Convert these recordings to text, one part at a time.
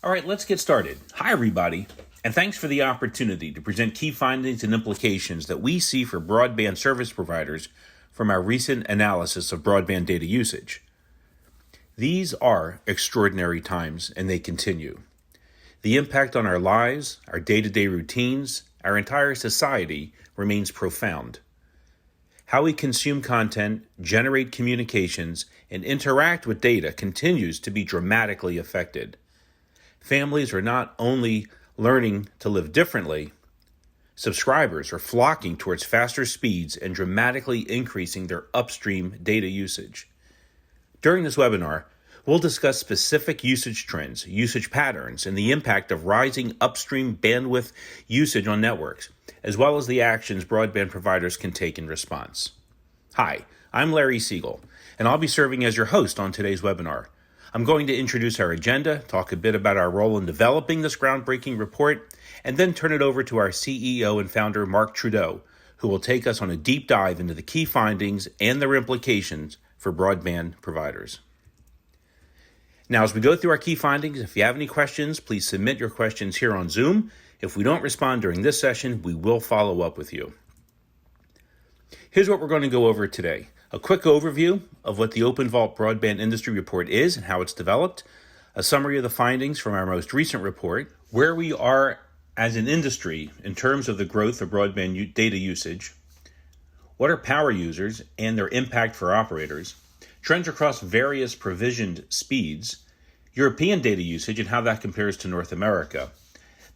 All right, let's get started. Hi, everybody, and thanks for the opportunity to present key findings and implications that we see for broadband service providers from our recent analysis of broadband data usage. These are extraordinary times, and they continue. The impact on our lives, our day-to-day routines, our entire society remains profound. How we consume content, generate communications, and interact with data continues to be dramatically affected. Families are not only learning to live differently, subscribers are flocking towards faster speeds and dramatically increasing their upstream data usage. During this webinar, we'll discuss specific usage trends, usage patterns, and the impact of rising upstream bandwidth usage on networks, as well as the actions broadband providers can take in response. Hi, I'm Larry Siegel, and I'll be serving as your host on today's webinar. I'm going to introduce our agenda, talk a bit about our role in developing this groundbreaking report, and then turn it over to our CEO and founder, Mark Trudeau, who will take us on a deep dive into the key findings and their implications for broadband providers. Now, as we go through our key findings, if you have any questions, please submit your questions here on Zoom. If we don't respond during this session, we will follow up with you. Here's what we're going to go over today. A quick overview of what the OpenVault Broadband Industry Report is and how it's developed, a summary of the findings from our most recent report, where we are as an industry in terms of the growth of broadband data usage, what are power users and their impact for operators, trends across various provisioned speeds, European data usage and how that compares to North America,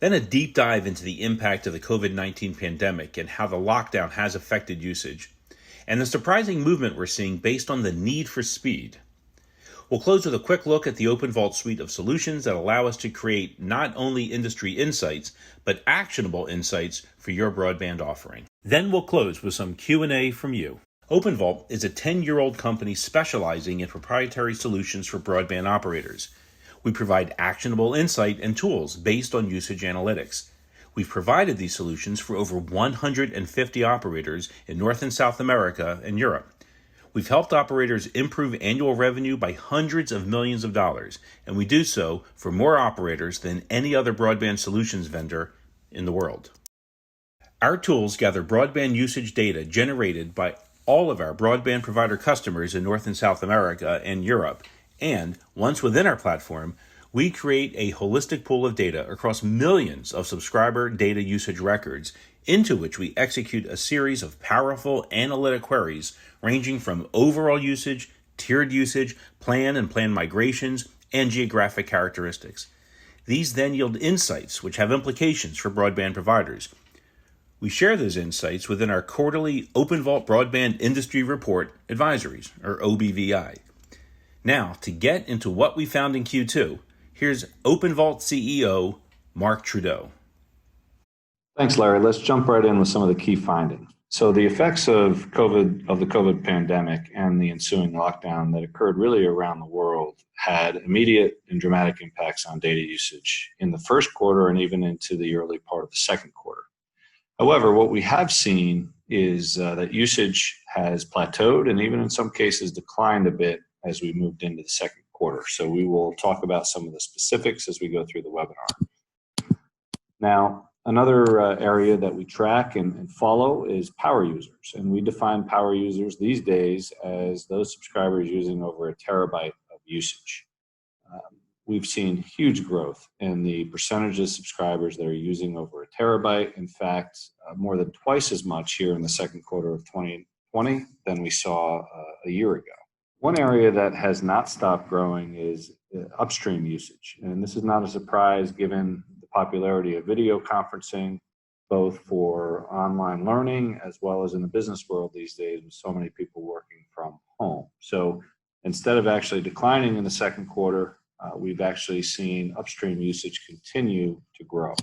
then a deep dive into the impact of the COVID-19 pandemic and how the lockdown has affected usage, and the surprising movement we're seeing based on the need for speed. We'll close with a quick look at the OpenVault suite of solutions that allow us to create not only industry insights, but actionable insights for your broadband offering. Then we'll close with some Q&A from you. OpenVault is a 10-year-old company specializing in proprietary solutions for broadband operators. We provide actionable insight and tools based on usage analytics. We've provided these solutions for over 150 operators in North and South America and Europe. We've helped operators improve annual revenue by hundreds of millions of dollars, and we do so for more operators than any other broadband solutions vendor in the world. Our tools gather broadband usage data generated by all of our broadband provider customers in North and South America and Europe, and once within our platform, we create a holistic pool of data across millions of subscriber data usage records, into which we execute a series of powerful analytic queries ranging from overall usage, tiered usage, plan and plan migrations, and geographic characteristics. These then yield insights which have implications for broadband providers. We share those insights within our quarterly OpenVault Broadband Industry Report advisories, or OVBI. Now, to get into what we found in Q2, here's OpenVault CEO, Mark Trudeau. Thanks, Larry. Let's jump right in with some of the key findings. So the effects of the COVID pandemic and the ensuing lockdown that occurred really around the world had immediate and dramatic impacts on data usage in the first quarter and even into the early part of the second quarter. However, what we have seen is that usage has plateaued and even in some cases declined a bit as we moved into the second quarter. So we will talk about some of the specifics as we go through the webinar. Now, another area that we track and follow is power users. And we define power users these days as those subscribers using over a terabyte of usage. We've seen huge growth in the percentage of subscribers that are using over a terabyte. In fact, more than twice as much here in the second quarter of 2020 than we saw a year ago. One area that has not stopped growing is upstream usage. And this is not a surprise given the popularity of video conferencing, both for online learning as well as in the business world these days with so many people working from home. So instead of actually declining in the second quarter, we've actually seen upstream usage continue to grow.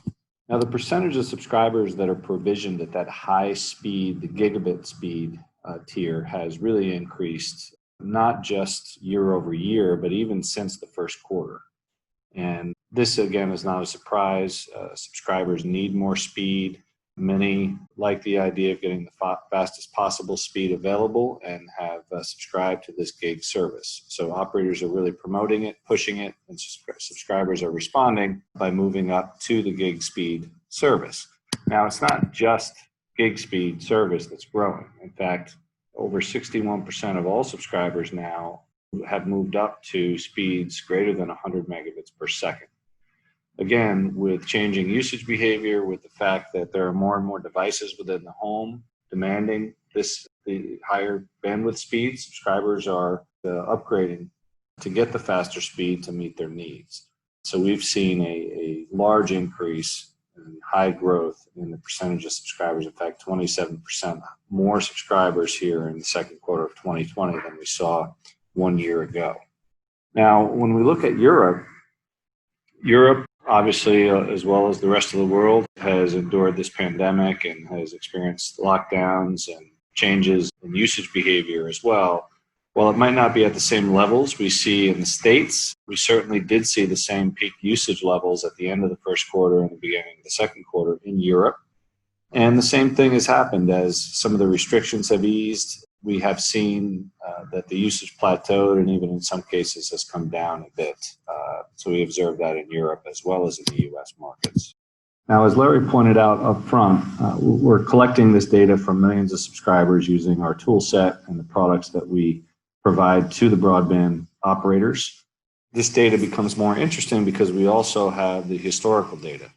Now, the percentage of subscribers that are provisioned at that high speed, the gigabit speed tier has really increased, not just year over year, but even since the first quarter. And this, again, is not a surprise. Subscribers need more speed. Many like the idea of getting the fastest possible speed available and have subscribed to this gig service. So operators are really promoting it, pushing it, and subscribers are responding by moving up to the gig speed service. Now, it's not just gig speed service that's growing. In fact, over 61% of all subscribers now have moved up to speeds greater than 100 megabits per second. Again, with changing usage behavior, with the fact that there are more and more devices within the home demanding the higher bandwidth speed, subscribers are upgrading to get the faster speed to meet their needs. So we've seen a large increase in high growth in the percentage of subscribers. In fact, 27% more subscribers here in the second quarter of 2020 than we saw 1 year ago. Now, when we look at Europe, obviously, as well as the rest of the world, has endured this pandemic and has experienced lockdowns and changes in usage behavior as well. While it might not be at the same levels we see in the States, we certainly did see the same peak usage levels at the end of the first quarter and the beginning of the second quarter in Europe. And the same thing has happened as some of the restrictions have eased. We have seen that the usage plateaued and even in some cases has come down a bit. So we observed that in Europe as well as in the US markets. Now, as Larry pointed out up front, we're collecting this data from millions of subscribers using our tool set and the products that we provide to the broadband operators. This data becomes more interesting because we also have the historical data.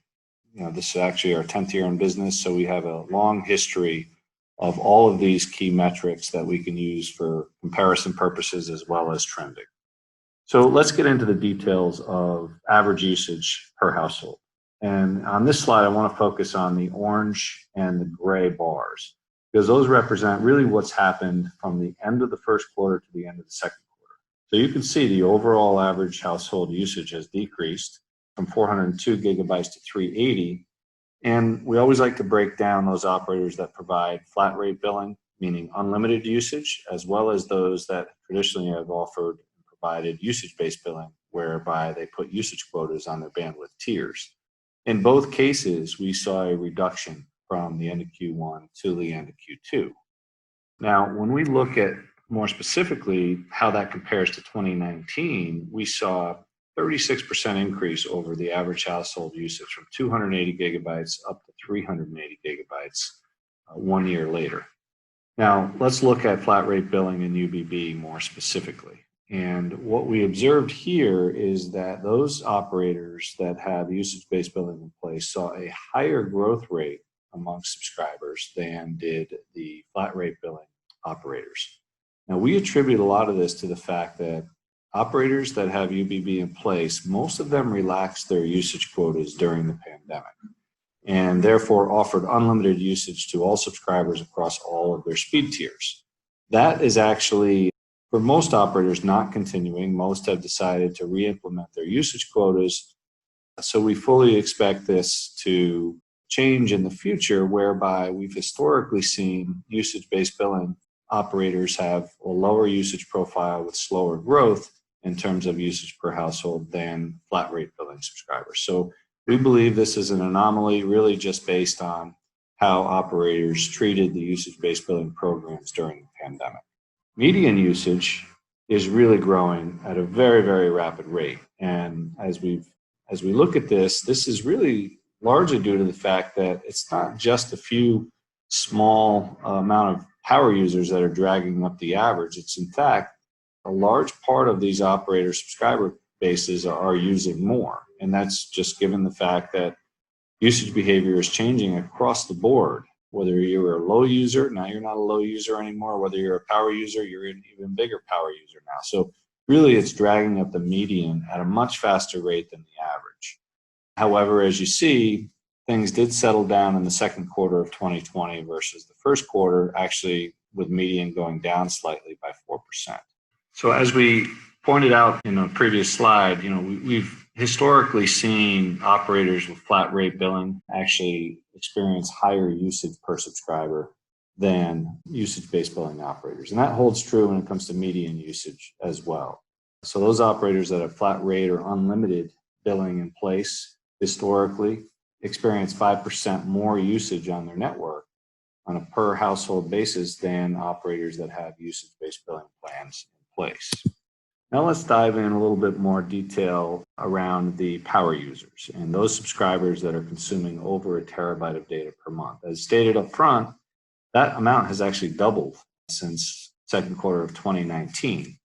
This is actually our 10th year in business, so we have a long history of all of these key metrics that we can use for comparison purposes as well as trending. So let's get into the details of average usage per household. And on this slide, I want to focus on the orange and the gray bars, because those represent really what's happened from the end of the first quarter to the end of the second quarter. So you can see the overall average household usage has decreased from 402 gigabytes to 380. And we always like to break down those operators that provide flat rate billing, meaning unlimited usage, as well as those that traditionally have offered and provided usage-based billing, whereby they put usage quotas on their bandwidth tiers. In both cases, we saw a reduction from the end of Q1 to the end of Q2. Now, when we look at more specifically how that compares to 2019, we saw 36% increase over the average household usage from 280 gigabytes up to 380 gigabytes 1 year later. Now, let's look at flat rate billing and UBB more specifically. And what we observed here is that those operators that have usage-based billing in place saw a higher growth rate among subscribers than did the flat rate billing operators. Now, we attribute a lot of this to the fact that operators that have UBB in place, most of them relaxed their usage quotas during the pandemic and therefore offered unlimited usage to all subscribers across all of their speed tiers. That is actually, for most operators, not continuing. Most have decided to re-implement their usage quotas. So we fully expect this to change in the future, whereby we've historically seen usage-based billing operators have a lower usage profile with slower growth in terms of usage per household than flat rate billing subscribers. So we believe this is an anomaly really just based on how operators treated the usage-based billing programs during the pandemic. Median usage is really growing at a very, very rapid rate. And as we look at this, this is really largely due to the fact that it's not just a few small amount of power users that are dragging up the average. It's in fact a large part of these operator subscriber bases are using more. And that's just given the fact that usage behavior is changing across the board. Whether you're a low user, now you're not a low user anymore. Whether you're a power user, you're an even bigger power user now. So really it's dragging up the median at a much faster rate than the average. However, as you see, things did settle down in the second quarter of 2020 versus the first quarter, actually with median going down slightly by 4%. So as we pointed out in a previous slide, we've historically seen operators with flat rate billing actually experience higher usage per subscriber than usage-based billing operators. And that holds true when it comes to median usage as well. So those operators that have flat rate or unlimited billing in place historically experience 5% more usage on their network on a per household basis than operators that have usage-based billing plans in place. Now let's dive in a little bit more detail around the power users and those subscribers that are consuming over a terabyte of data per month. As stated up front, that amount has actually doubled since second quarter of 2019.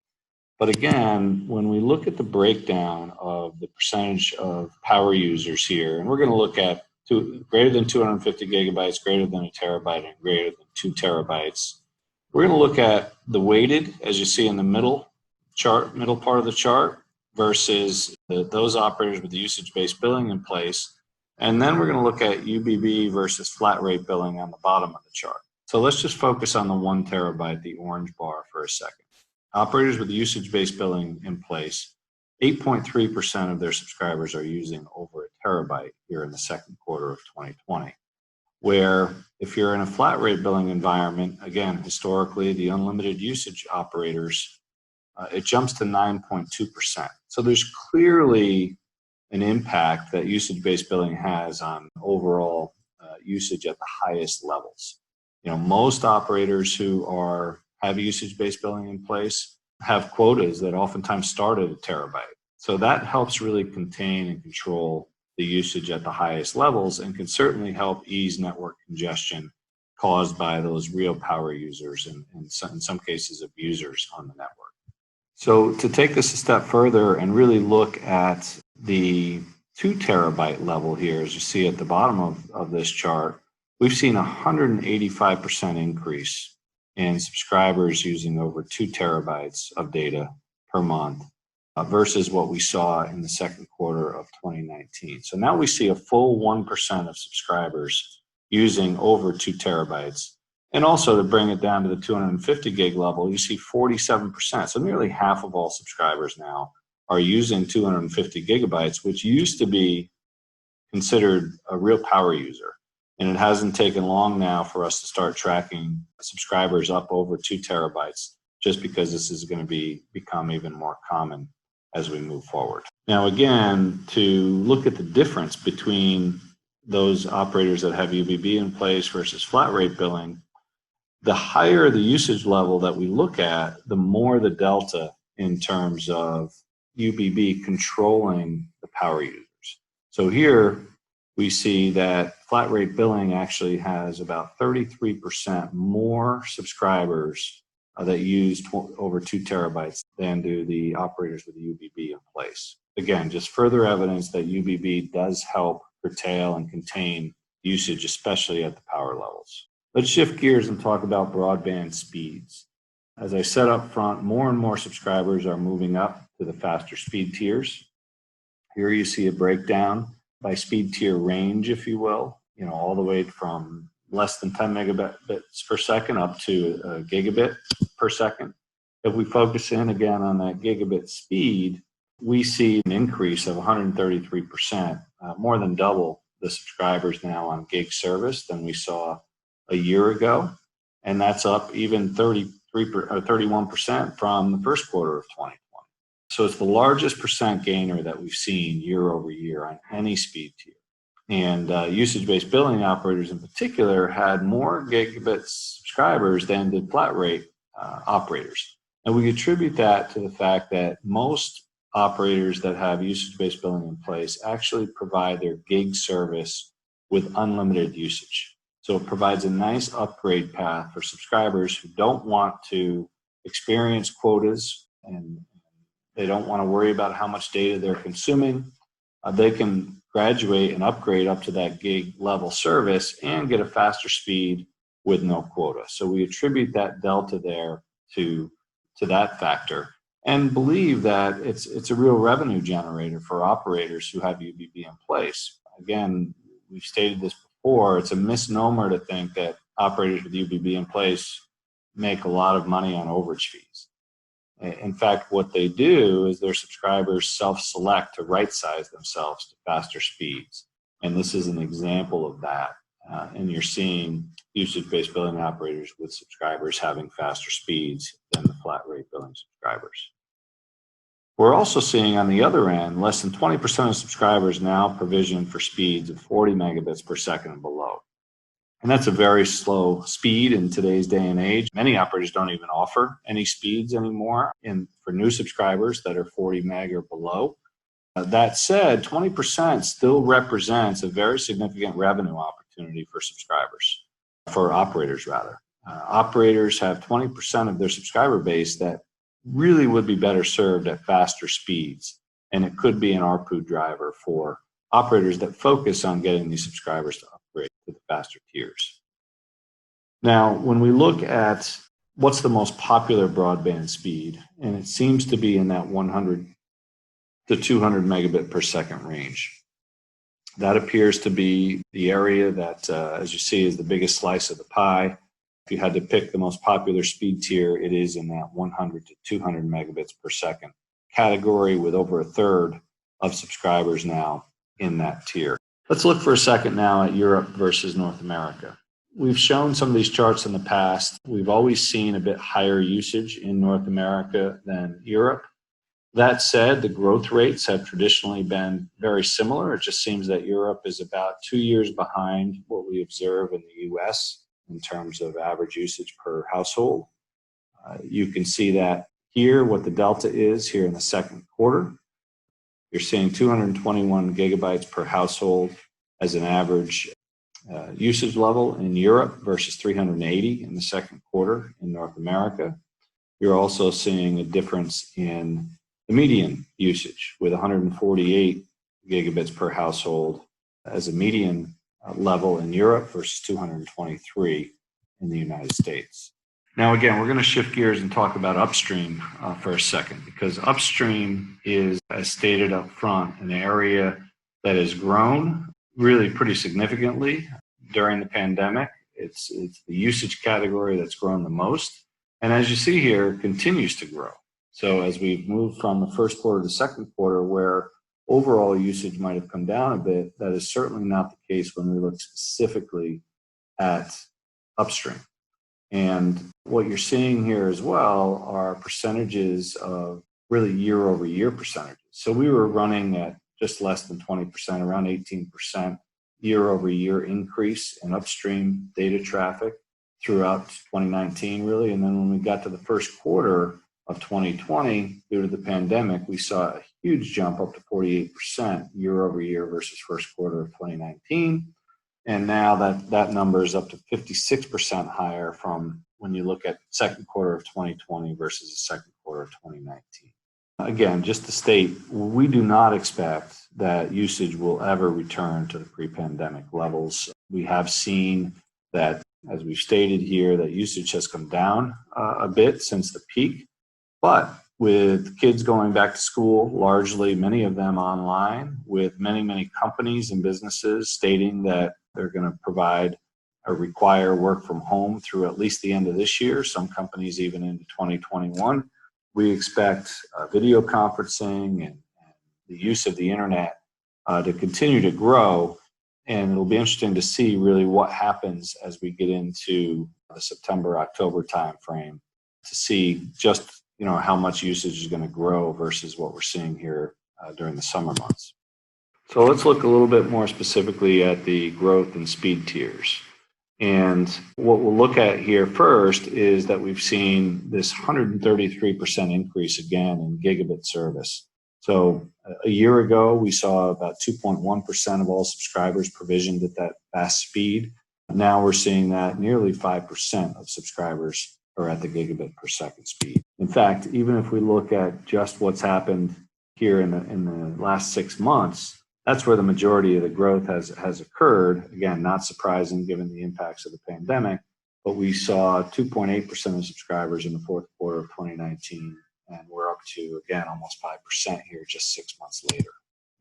But again, when we look at the breakdown of the percentage of power users here, and we're going to look at greater than 250 gigabytes, greater than a terabyte, and greater than 2 terabytes, we're going to look at the weighted, as you see in the middle part of the chart, versus those operators with the usage-based billing in place. And then we're going to look at UBB versus flat rate billing on the bottom of the chart. So let's just focus on the 1 terabyte, the orange bar, for a second. Operators with usage-based billing in place, 8.3% of their subscribers are using over a terabyte here in the second quarter of 2020. Where if you're in a flat rate billing environment, again, historically, the unlimited usage operators, it jumps to 9.2%. So there's clearly an impact that usage-based billing has on overall usage at the highest levels. Most operators who have usage-based billing in place have quotas that oftentimes start at a terabyte. So that helps really contain and control the usage at the highest levels and can certainly help ease network congestion caused by those real power users and in some cases abusers on the network. So to take this a step further and really look at the 2 terabyte level here, as you see at the bottom of this chart, we've seen a 185% increase in subscribers using over 2 terabytes of data per month versus what we saw in the second quarter of 2019. So now we see a full 1% of subscribers using over 2 terabytes. And also to bring it down to the 250 gig level, you see 47%. So nearly half of all subscribers now are using 250 gigabytes, which used to be considered a real power user. And it hasn't taken long now for us to start tracking subscribers up over 2 terabytes, just because this is going to become even more common as we move forward. Now, again, to look at the difference between those operators that have UBB in place versus flat rate billing, the higher the usage level that we look at, the more the delta in terms of UBB controlling the power users. So here we see that flat rate billing actually has about 33% more subscribers that use over 2 terabytes than do the operators with the UBB in place. Again, just further evidence that UBB does help curtail and contain usage, especially at the power levels. Let's shift gears and talk about broadband speeds. As I said up front, more and more subscribers are moving up to the faster speed tiers. Here you see a breakdown by speed tier range, if you will, all the way from less than 10 megabits per second up to a gigabit per second. If we focus in again on that gigabit speed, we see an increase of 133%, more than double the subscribers now on gig service than we saw a year ago. And that's up even 31% from the first quarter of 2020. So it's the largest percent gainer that we've seen year over year on any speed tier. And usage-based billing operators in particular had more gigabit subscribers than did flat rate operators. And we attribute that to the fact that most operators that have usage-based billing in place actually provide their gig service with unlimited usage. So it provides a nice upgrade path for subscribers who don't want to experience quotas and they don't want to worry about how much data they're consuming. They can graduate and upgrade up to that gig level service and get a faster speed with no quota. So we attribute that delta there to that factor and believe that it's a real revenue generator for operators who have UBB in place. Again, we've stated this before, it's a misnomer to think that operators with UBB in place make a lot of money on overage fees. In fact, what they do is their subscribers self-select to right-size themselves to faster speeds. And this is an example of that. And you're seeing usage-based billing operators with subscribers having faster speeds than the flat rate billing subscribers. We're also seeing on the other end, less than 20% of subscribers now provisioned for speeds of 40 megabits per second and below. And that's a very slow speed in today's day and age. Many operators don't even offer any speeds anymore for new subscribers that are 40 meg or below. That said, 20% still represents a very significant revenue opportunity for subscribers, for operators rather. Operators have 20% of their subscriber base that really would be better served at faster speeds. And it could be an ARPU driver for operators that focus on getting these subscribers to upgrade to the faster tiers. Now, when we look at what's the most popular broadband speed, and it seems to be in that 100 to 200 megabit per second range. That appears to be the area that, as you see, is the biggest slice of the pie. If you had to pick the most popular speed tier, it is in that 100 to 200 megabits per second category, with over a third of subscribers now in that tier. Let's look for a second now at Europe versus North America. We've shown some of these charts in the past. We've always seen a bit higher usage in North America than Europe. That said, the growth rates have traditionally been very similar. It just seems that Europe is about 2 years behind what we observe in the US in terms of average usage per household. You can see that here, what the delta is here in the second quarter. You're seeing 221 gigabytes per household as an average usage level in Europe versus 380 in the second quarter in North America. You're also seeing a difference in the median usage, with 148 gigabits per household as a median level in Europe versus 223 in the United States. Now, again, we're going to shift gears and talk about upstream for a second, because upstream is, as stated up front, an area that has grown really pretty significantly during the pandemic. It's the usage category that's grown the most. And as you see here, continues to grow. So as we've moved from the first quarter to the second quarter, where overall usage might have come down a bit, that is certainly not the case when we look specifically at upstream. And what you're seeing here as well are percentages of really year over year percentages. So we were running at just less than 20%, around 18% year over year increase in upstream data traffic throughout 2019, really. And then when we got to the first quarter of 2020, due to the pandemic, we saw a huge jump up to 48% year over year versus first quarter of 2019. And now that number is up to 56% higher from when you look at second quarter of 2020 versus the second quarter of 2019. Again, just to state, we do not expect that usage will ever return to the pre-pandemic levels. We have seen that, as we've stated here, that usage has come down a bit since the peak. But with kids going back to school, largely many of them online, with many companies and businesses stating that they're going to provide or require work from home through at least the end of this year, some companies even into 2021, we expect video conferencing and the use of the internet to continue to grow. And it'll be interesting to see really what happens as we get into the September, October timeframe to see just how much usage is going to grow versus what we're seeing here during the summer months. So let's look a little bit more specifically at the growth and speed tiers. And what we'll look at here first is that we've seen this 133% increase again in gigabit service. So a year ago, we saw about 2.1% of all subscribers provisioned at that fast speed. Now we're seeing that nearly 5% of subscribers are at the gigabit per second speed. In fact, even if we look at just what's happened here in the last 6 months, that's where the majority of the growth has occurred. Again, not surprising given the impacts of the pandemic, but we saw 2.8% of subscribers in the fourth quarter of 2019, and we're up to, again, almost 5% here just 6 months later.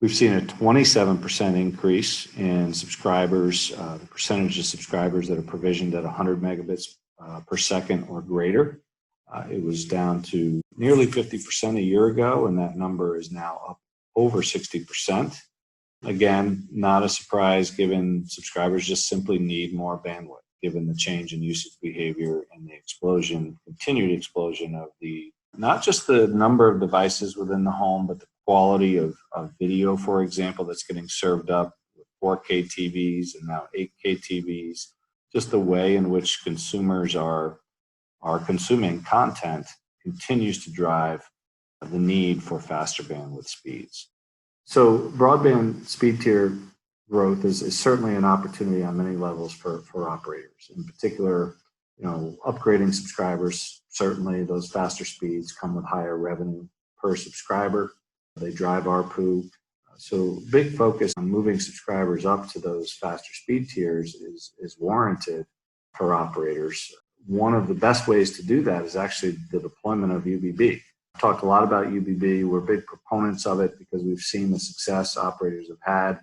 We've seen a 27% increase in subscribers, the percentage of subscribers that are provisioned at 100 megabits per second or greater. It was down to nearly 50% a year ago, and that number is now up over 60%. Again, not a surprise given subscribers just simply need more bandwidth, given the change in usage behavior and the continued explosion of the not just the number of devices within the home, but the quality of video, for example, that's getting served up with 4K TVs and now 8K TVs. Just the way in which consumers are consuming content continues to drive the need for faster bandwidth speeds. So broadband speed tier growth is certainly an opportunity on many levels for operators. In particular, upgrading subscribers, certainly those faster speeds come with higher revenue per subscriber. They drive ARPU. So big focus on moving subscribers up to those faster speed tiers is warranted for operators. One of the best ways to do that is actually the deployment of UBB. I've talked a lot about UBB. We're big proponents of it because we've seen the success operators have had.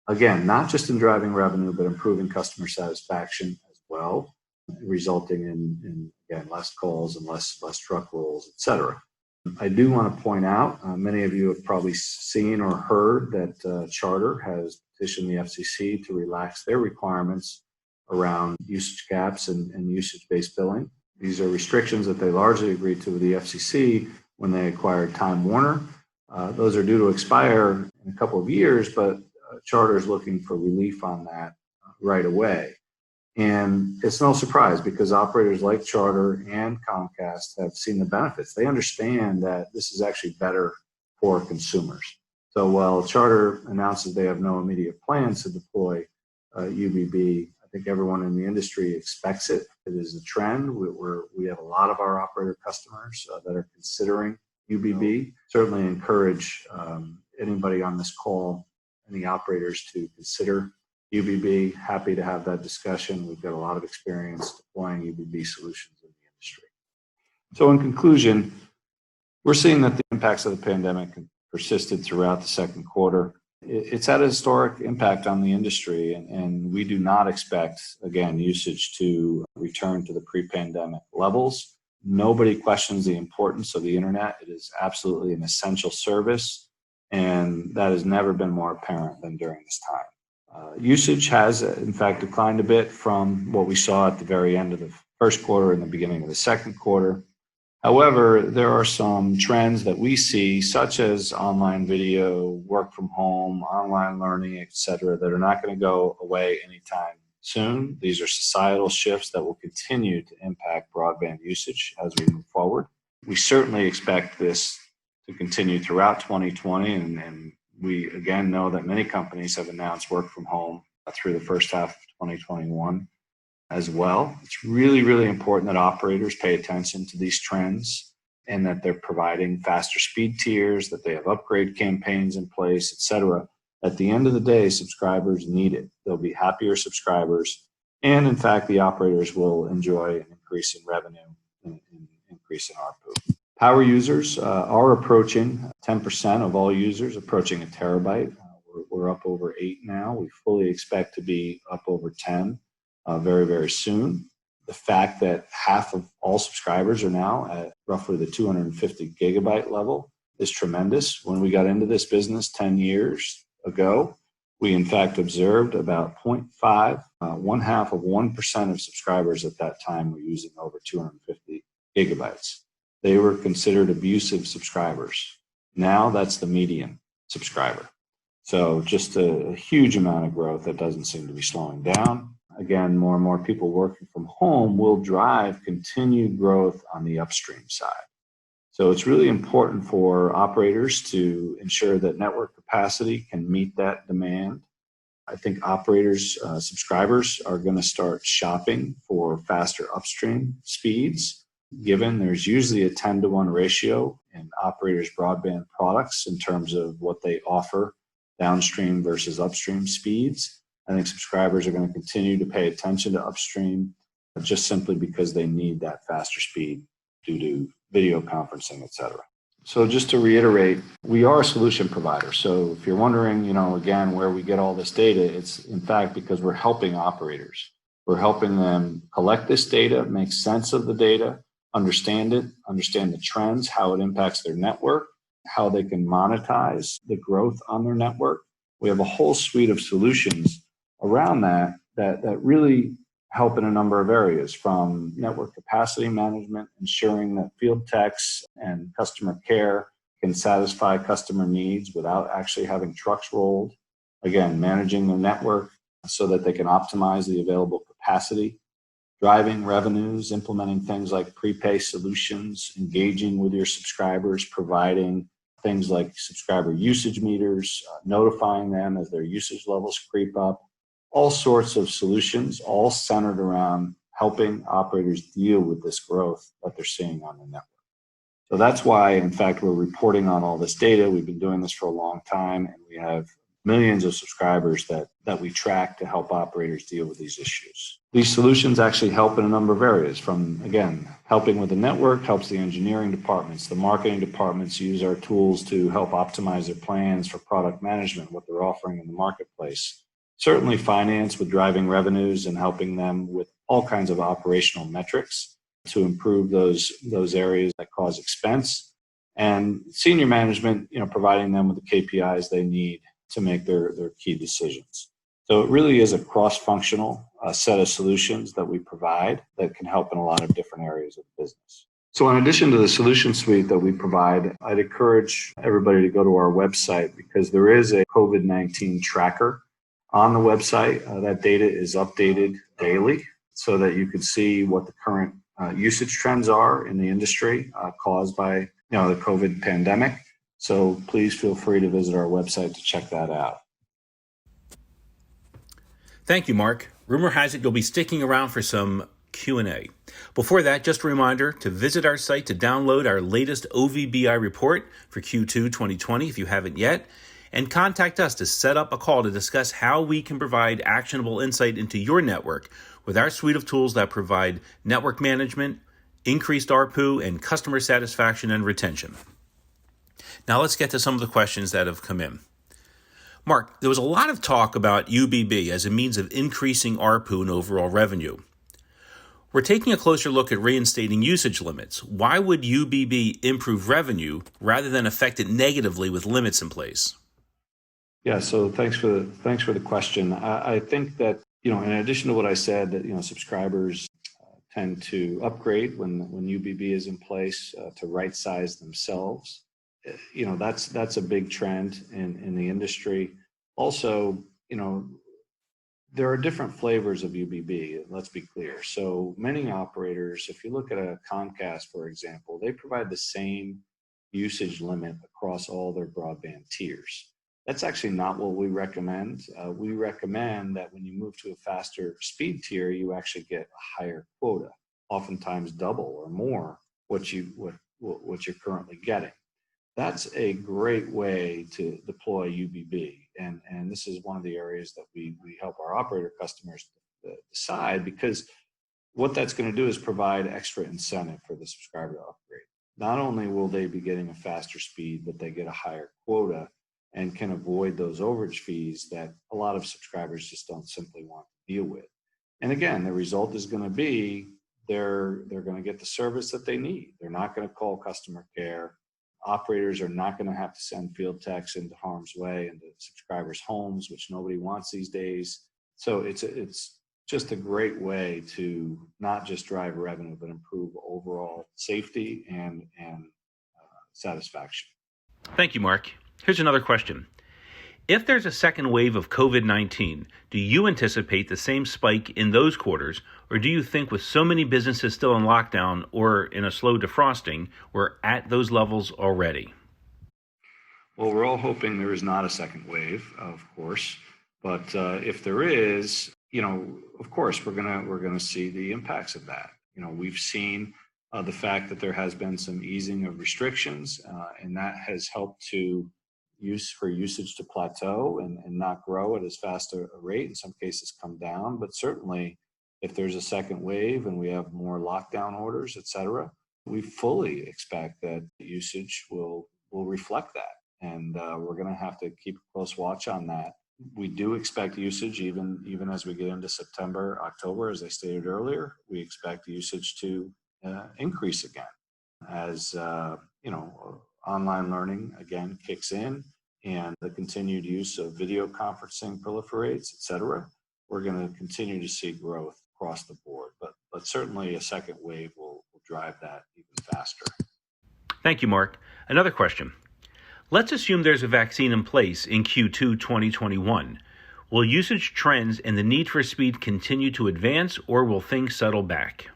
Again, not just in driving revenue, but improving customer satisfaction as well, resulting in again, less calls and less truck rolls, et cetera. I do want to point out, many of you have probably seen or heard that Charter has petitioned the FCC to relax their requirements around usage caps and usage-based billing. These are restrictions that they largely agreed to with the FCC when they acquired Time Warner. Those are due to expire in a couple of years, but Charter is looking for relief on that right away. And it's no surprise because operators like Charter and Comcast have seen the benefits. They understand that this is actually better for consumers. So while Charter announces they have no immediate plans to deploy UBB, I think everyone in the industry expects it. It is a trend. We have a lot of our operator customers that are considering UBB. Certainly encourage anybody on this call, any operators, to consider UBB. Happy to have that discussion. We've got a lot of experience deploying UBB solutions in the industry. So in conclusion, we're seeing that the impacts of the pandemic persisted throughout the second quarter. It's had a historic impact on the industry, and we do not expect, again, usage to return to the pre-pandemic levels. Nobody questions the importance of the internet. It is absolutely an essential service, and that has never been more apparent than during this time. Usage has, in fact, declined a bit from what we saw at the very end of the first quarter and the beginning of the second quarter. However, there are some trends that we see, such as online video, work from home, online learning, et cetera, that are not going to go away anytime soon. These are societal shifts that will continue to impact broadband usage as we move forward. We certainly expect this to continue throughout 2020, and we again know that many companies have announced work from home through the first half of 2021 as well. It's really, really important that operators pay attention to these trends and that they're providing faster speed tiers, that they have upgrade campaigns in place, et cetera. At the end of the day, subscribers need it. They'll be happier subscribers, and in fact, the operators will enjoy an increase in revenue and an increase in ARPU. Power users are approaching 10% of all users, approaching a terabyte. We're up over 8 now. We fully expect to be up over 10 very, very soon. The fact that half of all subscribers are now at roughly the 250 gigabyte level is tremendous. When we got into this business 10 years ago, we in fact observed about 0.5, 0.5% of subscribers at that time were using over 250 gigabytes. They were considered abusive subscribers. Now that's the median subscriber. So just a huge amount of growth that doesn't seem to be slowing down. Again, more and more people working from home will drive continued growth on the upstream side. So it's really important for operators to ensure that network capacity can meet that demand. I think operators, subscribers are going to start shopping for faster upstream speeds, given there's usually a 10-to-1 ratio in operators' broadband products in terms of what they offer downstream versus upstream speeds. I think subscribers are going to continue to pay attention to upstream just simply because they need that faster speed due to video conferencing, et cetera. So just to reiterate, we are a solution provider. So if you're wondering, again, where we get all this data, it's in fact because we're helping operators. We're helping them collect this data, make sense of the data, understand it, understand the trends, how it impacts their network, how they can monetize the growth on their network. We have a whole suite of solutions around that really help in a number of areas, from network capacity management, ensuring that field techs and customer care can satisfy customer needs without actually having trucks rolled. Again, managing their network so that they can optimize the available capacity, driving revenues, implementing things like prepay solutions, engaging with your subscribers, providing things like subscriber usage meters, notifying them as their usage levels creep up, all sorts of solutions, all centered around helping operators deal with this growth that they're seeing on the network. So that's why, in fact, we're reporting on all this data. We've been doing this for a long time, and we have millions of subscribers that we track to help operators deal with these issues. These solutions actually help in a number of areas, from, again, helping with the network, helps the engineering departments, the marketing departments use our tools to help optimize their plans for product management, what they're offering in the marketplace. Certainly finance with driving revenues and helping them with all kinds of operational metrics to improve those areas that cause expense, and senior management, providing them with the KPIs they need to make their key decisions. So it really is a cross-functional set of solutions that we provide that can help in a lot of different areas of the business. So in addition to the solution suite that we provide, I'd encourage everybody to go to our website, because there is a COVID-19 tracker on the website. That data is updated daily so that you can see what the current usage trends are in the industry caused by the COVID pandemic. So please feel free to visit our website to check that out. Thank you, Mark. Rumor has it you'll be sticking around for some Q&A. Before that, just a reminder to visit our site to download our latest OVBI report for Q2 2020 if you haven't yet, and contact us to set up a call to discuss how we can provide actionable insight into your network with our suite of tools that provide network management, increased ARPU, and customer satisfaction and retention. Now let's get to some of the questions that have come in. Mark, there was a lot of talk about UBB as a means of increasing ARPU and overall revenue. We're taking a closer look at reinstating usage limits. Why would UBB improve revenue rather than affect it negatively with limits in place? Yeah, so thanks for the question. I think that in addition to what I said, that subscribers tend to upgrade when UBB is in place to right size themselves. That's a big trend in the industry. Also, there are different flavors of UBB, let's be clear. So many operators, if you look at a Comcast, for example, they provide the same usage limit across all their broadband tiers. That's actually not what we recommend. We recommend that when you move to a faster speed tier, you actually get a higher quota, oftentimes double or more what you're currently getting. That's a great way to deploy UBB, and this is one of the areas that we help our operator customers decide, because what that's going to do is provide extra incentive for the subscriber to upgrade. Not only will they be getting a faster speed, but they get a higher quota and can avoid those overage fees that a lot of subscribers just don't simply want to deal with. And again, the result is going to be they're going to get the service that they need. They're not going to call customer care. Operators are not going to have to send field techs into harm's way, into subscribers' homes, which nobody wants these days. So it's just a great way to not just drive revenue, but improve overall safety and satisfaction. Thank you, Mark. Here's another question. If there's a second wave of COVID-19, do you anticipate the same spike in those quarters, or do you think with so many businesses still in lockdown or in a slow defrosting, we're at those levels already? Well, we're all hoping there is not a second wave, of course, but if there is, of course, we're gonna see the impacts of that. We've seen the fact that there has been some easing of restrictions, and that has helped to usage to plateau and not grow at as fast a rate. In some cases come down, but certainly if there's a second wave and we have more lockdown orders, et cetera, we fully expect that usage will reflect that. And we're going to have to keep a close watch on that. We do expect usage even as we get into September, October, as I stated earlier. We expect usage to increase again as online learning again kicks in and the continued use of video conferencing proliferates, et cetera. We're going to continue to see growth across the board. But certainly a second wave will drive that even faster. Thank you, Mark. Another question. Let's assume there's a vaccine in place in Q2 2021. Will usage trends and the need for speed continue to advance, or will things settle back?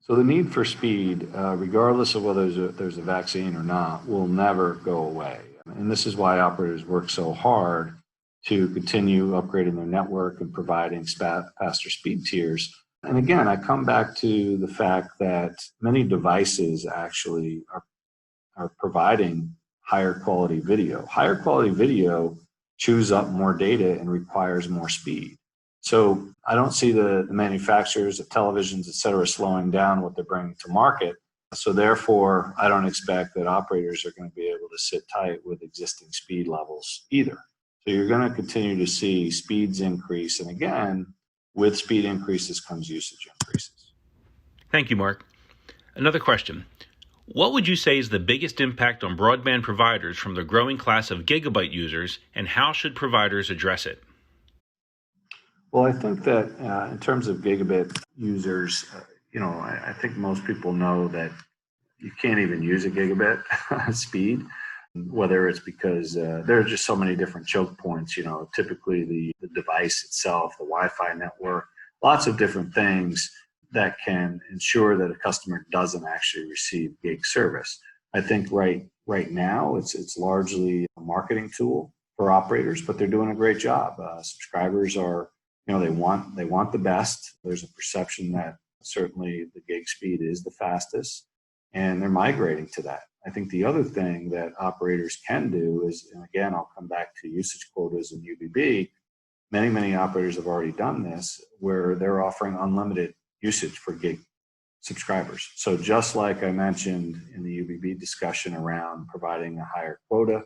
So the need for speed, regardless of whether there's a vaccine or not, will never go away. And this is why operators work so hard to continue upgrading their network and providing faster speed tiers. And again, I come back to the fact that many devices actually are providing higher quality video. Higher quality video chews up more data and requires more speed. So I don't see the manufacturers of televisions, et cetera, slowing down what they're bringing to market. So therefore, I don't expect that operators are going to be able to sit tight with existing speed levels either. So you're going to continue to see speeds increase. And again, with speed increases comes usage increases. Thank you, Mark. Another question. What would you say is the biggest impact on broadband providers from the growing class of gigabyte users, and how should providers address it? Well, I think that in terms of gigabit users, I think most people know that you can't even use a gigabit speed, whether it's because there are just so many different choke points, typically the device itself, the Wi-Fi network, lots of different things that can ensure that a customer doesn't actually receive gig service. I think right now it's largely a marketing tool for operators, but they're doing a great job. Subscribers are, they want the best. There's a perception that certainly the gig speed is the fastest, and they're migrating to that. I think the other thing that operators can do is, and again, I'll come back to usage quotas and UBB. Many operators have already done this, where they're offering unlimited usage for gig subscribers. So just like I mentioned in the UBB discussion around providing a higher quota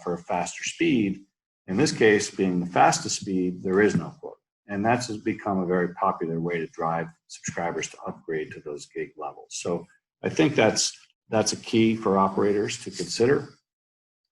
for a faster speed, in this case, being the fastest speed, there is no quota. And that's become a very popular way to drive subscribers to upgrade to those gig levels. So I think that's a key for operators to consider.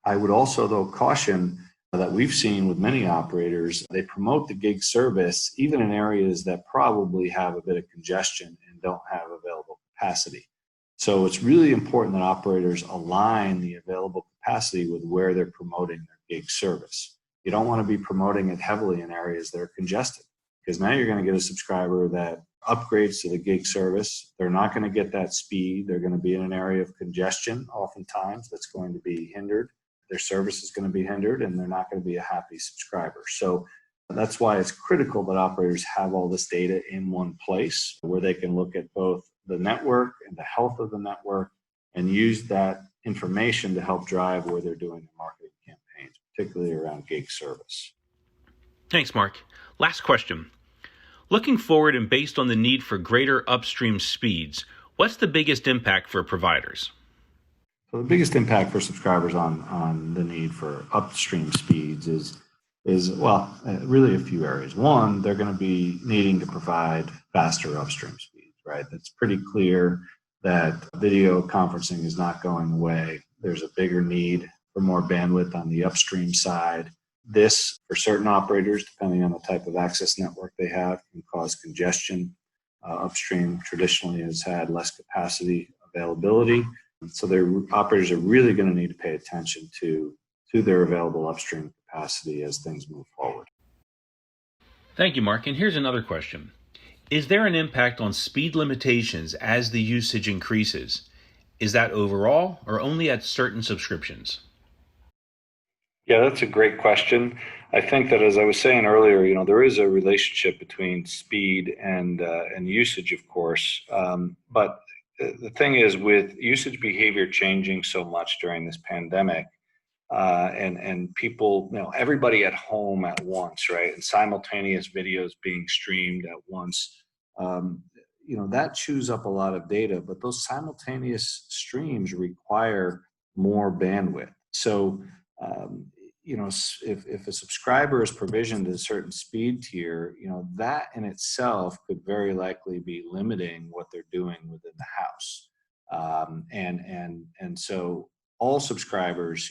I would also, though, caution that we've seen with many operators, they promote the gig service even in areas that probably have a bit of congestion and don't have available capacity. So it's really important that operators align the available capacity with where they're promoting their gig service. You don't want to be promoting it heavily in areas that are congested, because now you're going to get a subscriber that upgrades to the gig service. They're not going to get that speed. They're going to be in an area of congestion oftentimes that's going to be hindered. Their service is going to be hindered, and they're not going to be a happy subscriber. So that's why it's critical that operators have all this data in one place where they can look at both the network and the health of the network and use that information to help drive where they're doing their marketing campaigns, particularly around gig service. Thanks, Mark. Last question. Looking forward and based on the need for greater upstream speeds, what's the biggest impact for providers? So the biggest impact for subscribers on the need for upstream speeds is really a few areas. One, they're going to be needing to provide faster upstream speeds, right? That's pretty clear that video conferencing is not going away. There's a bigger need for more bandwidth on the upstream side. This, for certain operators, depending on the type of access network they have, can cause congestion. Upstream traditionally has had less capacity availability. So their operators are really going to need to pay attention to their available upstream capacity as things move forward. Thank you, Mark. And here's another question. Is there an impact on speed limitations as the usage increases? Is that overall or only at certain subscriptions? Yeah, that's a great question. I think that, as I was saying earlier, there is a relationship between speed and usage, of course. But the thing is, with usage behavior changing so much during this pandemic, and people, everybody at home at once, right, and simultaneous videos being streamed at once, that chews up a lot of data. But those simultaneous streams require more bandwidth. So, if a subscriber is provisioned a certain speed tier, that in itself could very likely be limiting what they're doing within the house. And so all subscribers,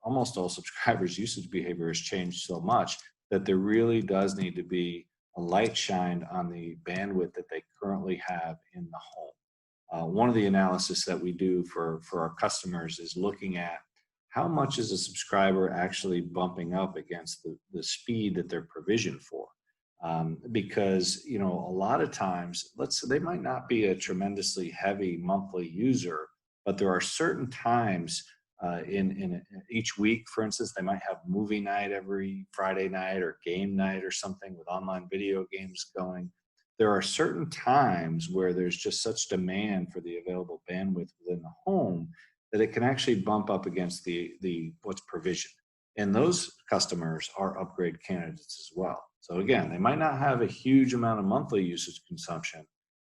almost all subscribers' usage behavior has changed so much that there really does need to be a light shined on the bandwidth that they currently have in the home. One of the analysis that we do for our customers is looking at how much is a subscriber actually bumping up against the speed that they're provisioned for. Because a lot of times, let's say they might not be a tremendously heavy monthly user, but there are certain times in each week, for instance, they might have movie night every Friday night or game night or something with online video games going. There are certain times where there's just such demand for the available bandwidth within the home that it can actually bump up against the what's provisioned. And those customers are upgrade candidates as well. So again, they might not have a huge amount of monthly usage consumption,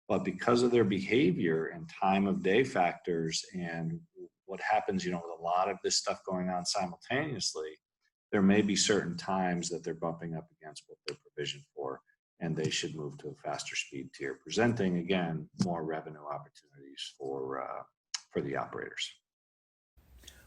but because of their behavior and time of day factors and what happens, with a lot of this stuff going on simultaneously, there may be certain times that they're bumping up against what they're provisioned for, and they should move to a faster speed tier, presenting again more revenue opportunities for the operators.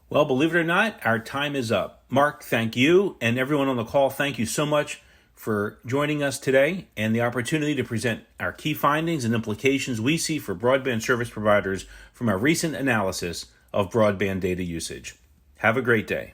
Well, believe it or not, our time is up. Mark, thank you, and everyone on the call, thank you so much for joining us today and the opportunity to present our key findings and implications we see for broadband service providers from our recent analysis of broadband data usage. Have a great day.